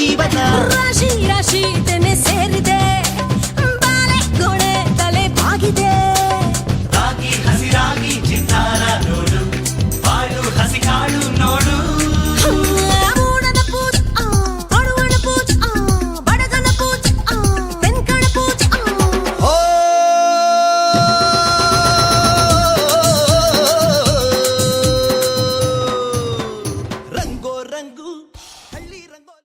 ಜೀವನ ರಾಶಿ ರಾಶಿ ತೆನೆ ಸೇರಿದೆ ಬಾಲೆ ಗೋಡೆ ತಲೆ ಬಾಗಿದೆ ರಾಗಿ ಹಸಿರಾಗಿ ಚಿತ್ತಾರ ನೋಡು ಬಾಳು ಹಸಿ ಕಾಳು ನೋಡು ಮೂಡನ ಪೂಜ ಅಡುವಣ ಪೂಜ ಬಡಗನ ಪೂಜ ಬೆನ್ಕಣ ಪೂಜ ಓ ರಂಗೋ ರಂಗು